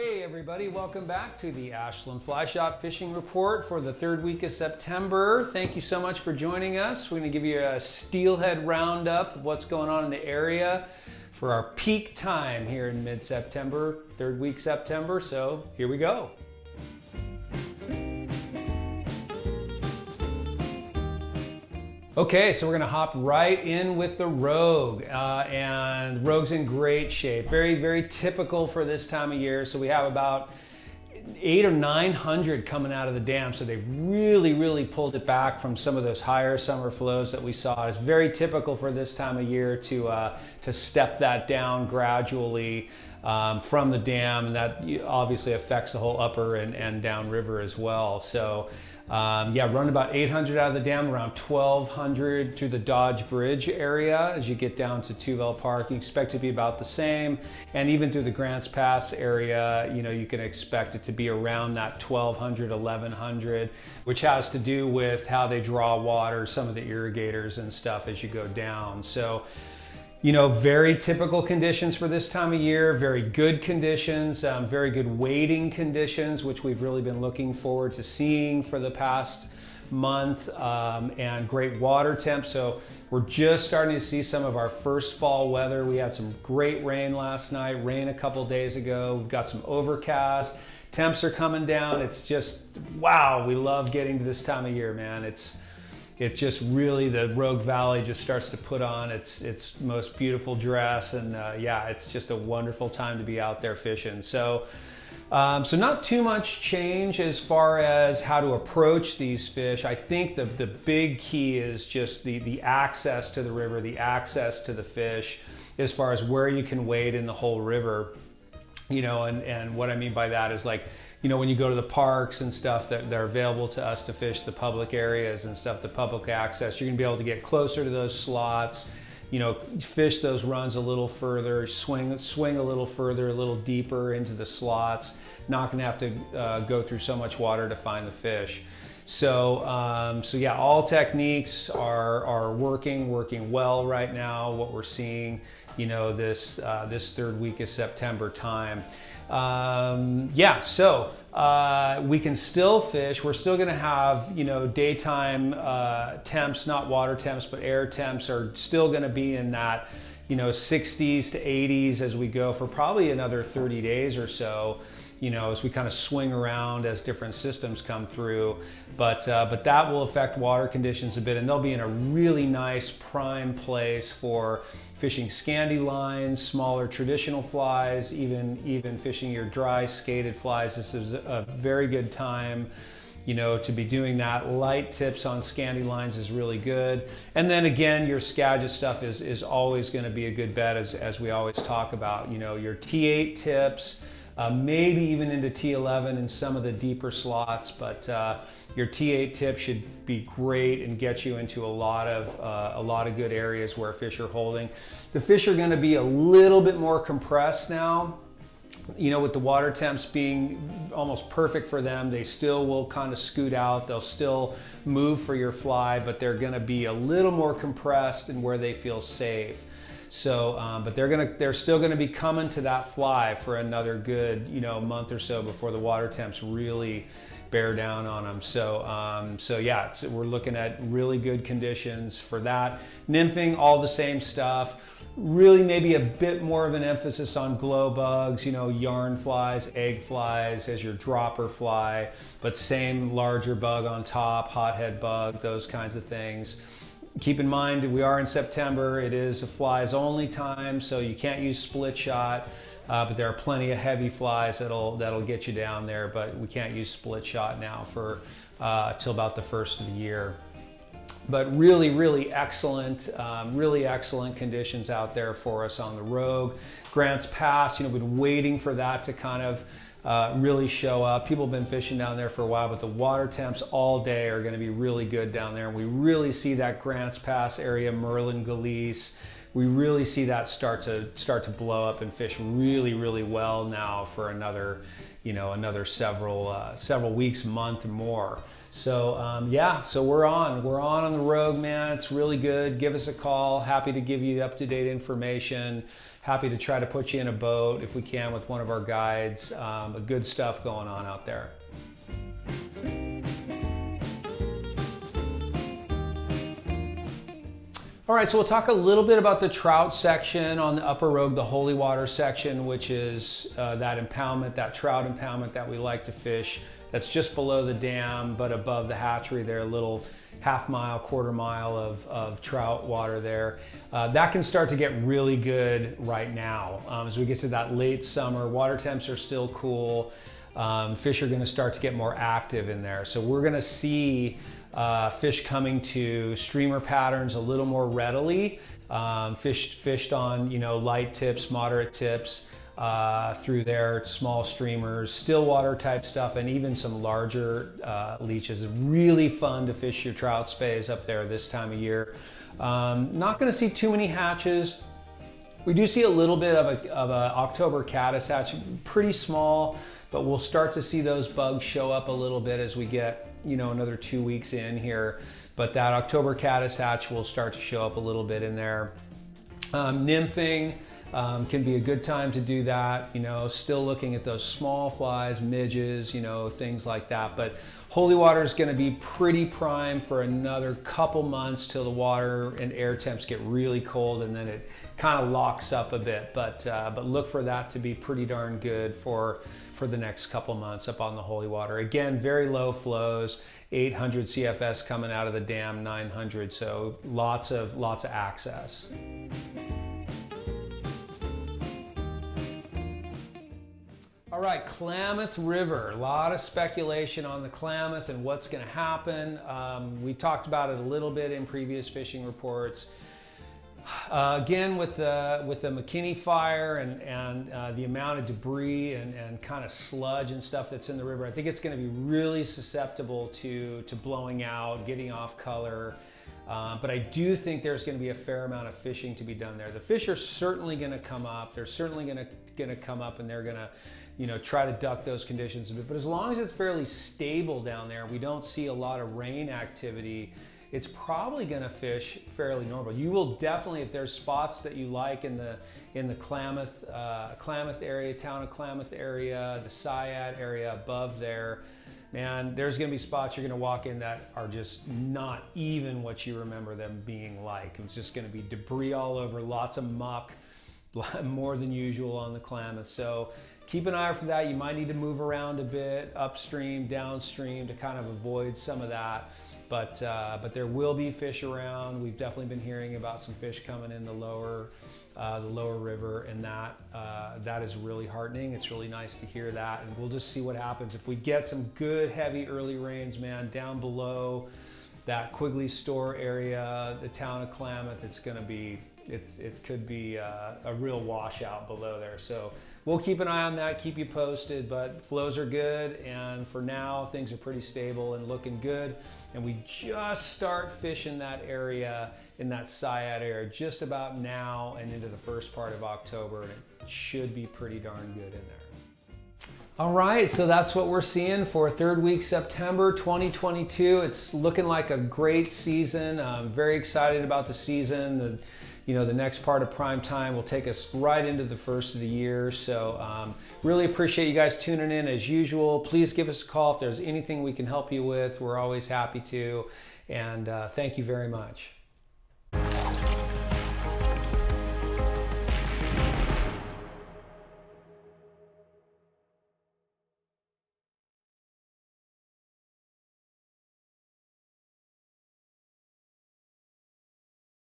Hey everybody, welcome back to the Ashland Fly Shop Fishing Report for the third week of September. Thank you so much for joining us. We're going to give you a steelhead roundup of what's going on in the area for our peak time here in mid-September, third week September, so here we go. Okay, so we're gonna hop right in with the Rogue, and Rogue's in great shape. Very, very typical for this time of year. So we have about 800 or 900 coming out of the dam. So they've really pulled it back from some of those higher summer flows that we saw. It's very typical for this time of year to step that down gradually from the dam, and that obviously affects the whole upper and down river as well. So yeah, run about 800 out of the dam, around 1,200 through the Dodge Bridge area. As you get down to Tuvell Park, you expect it to be about the same. And even through the Grants Pass area, you can expect it to be around that 1,200, 1,100, which has to do with how they draw water, some of the irrigators and stuff as you go down. So, very typical conditions for this time of year, very good conditions, very good wading conditions, which we've really been looking forward to seeing for the past month, and great water temps. So we're just starting to see some of our first fall weather. We had some great rain last night, rain a couple days ago. We've got some overcast. Temps are coming down. It's just, wow, we love getting to this time of year, man. It's just really, the Rogue Valley just starts to put on its most beautiful dress, and yeah, it's just a wonderful time to be out there fishing. So, so not too much change as far as how to approach these fish. I think the big key is just the access to the river, the access to the fish, as far as where you can wade in the whole river. And what I mean by that is, like, when you go to the parks and stuff that are available to us to fish, the public areas and stuff, the public access, you're gonna be able to get closer to those slots, fish those runs a little further, swing a little further, a little deeper into the slots, not gonna have to go through so much water to find the fish. So, so yeah, all techniques are working well right now. What we're seeing, this third week of September time. Yeah, so we can still fish. We're still gonna have, daytime temps, not water temps, but air temps are still gonna be in that, 60s to 80s as we go for probably another 30 days or so, as we kind of swing around as different systems come through. But that will affect water conditions a bit, and they'll be in a really nice prime place for fishing scandy lines, smaller traditional flies, even fishing your dry skated flies. This is a very good time, to be doing that. Light tips on scandy lines is really good. And then again, your Skagit stuff is always going to be a good bet, as we always talk about. Your T8 tips, maybe even into T11 in some of the deeper slots, but your T8 tip should be great and get you into a lot of good areas where fish are holding. The fish are going to be a little bit more compressed now. With the water temps being almost perfect for them, they still will kind of scoot out. They'll still move for your fly, but they're going to be a little more compressed and where they feel safe. So, but they're still gonna be coming to that fly for another good, month or so before the water temps really bear down on them. So, so yeah, we're looking at really good conditions for that. Nymphing, all the same stuff. Really, maybe a bit more of an emphasis on glow bugs, yarn flies, egg flies as your dropper fly, but same larger bug on top, hothead bug, those kinds of things. Keep in mind, we are in September. It is a flies only time, so you can't use split shot, but there are plenty of heavy flies that'll get you down there, but we can't use split shot now for till about the first of the year. But really excellent conditions out there for us on the Rogue. Grants Pass, we've been waiting for that to kind of really show up. People have been fishing down there for a while, but the water temps all day are going to be really good down there. And we really see that Grants Pass area, Merlin, Galice, we really see that start to blow up and fish really well now for another several weeks, month or more. So yeah, so we're on the road, man. It's really good. Give us a call. Happy to give you up-to-date information. Happy to try to put you in a boat if we can with one of our guides. Good stuff going on out there. All right, so we'll talk a little bit about the trout section on the upper Rogue, the holy water section, which is that impoundment, that trout impoundment that we like to fish. That's just below the dam, but above the hatchery there, a little half-mile, quarter-mile of trout water there. That can start to get really good right now. As we get to that late summer, water temps are still cool. Fish are gonna start to get more active in there. So we're gonna see fish coming to streamer patterns a little more readily. Fished on, light tips, moderate tips, through their small streamers, still water type stuff, and even some larger leeches. Really fun to fish your trout spays up there this time of year. Not gonna see too many hatches. We do see a little bit of a October caddis hatch, pretty small, but we'll start to see those bugs show up a little bit as we get another 2 weeks in here. But that October caddis hatch will start to show up a little bit in there. Nymphing can be a good time to do that, still looking at those small flies, midges, things like that. But holy water is going to be pretty prime for another couple months till the water and air temps get really cold, and then it kind of locks up a bit. But look for that to be pretty darn good for the next couple months up on the holy water. Again, very low flows, 800 CFS coming out of the dam, 900, so lots of access. All right, Klamath River. A lot of speculation on the Klamath and what's going to happen. We talked about it a little bit in previous fishing reports. Again, with the McKinney fire and the amount of debris and kind of sludge and stuff that's in the river, I think it's going to be really susceptible to blowing out, getting off color. But I do think there's going to be a fair amount of fishing to be done there. The fish are certainly going to come up. They're certainly going to come up, and they're going to try to duck those conditions a bit. But as long as it's fairly stable down there, we don't see a lot of rain activity, it's probably going to fish fairly normal. You will definitely, if there's spots that you like in the Klamath area, town of Klamath area, the Syad area above there, man, there's going to be spots you're going to walk in that are just not even what you remember them being like. It's just going to be debris all over, lots of muck, more than usual on the Klamath. So keep an eye out for that. You might need to move around a bit, upstream, downstream, to kind of avoid some of that. But there will be fish around. We've definitely been hearing about some fish coming in the lower river, and that is really heartening. It's really nice to hear that, and we'll just see what happens. If we get some good heavy early rains, man, down below that Quigley store area, the town of Klamath, it could be a real washout below there. So we'll keep an eye on that, keep you posted, but flows are good, and for now things are pretty stable and looking good. And we just start fishing that area in that Syad area just about now and into the first part of October, and it should be pretty darn good in there. All right, so that's what we're seeing for third week September 2022. It's looking like a great season. I'm very excited about the season. The next part of prime time will take us right into the first of the year. So really appreciate you guys tuning in as usual. Please give us a call if there's anything we can help you with. We're always happy to. And thank you very much.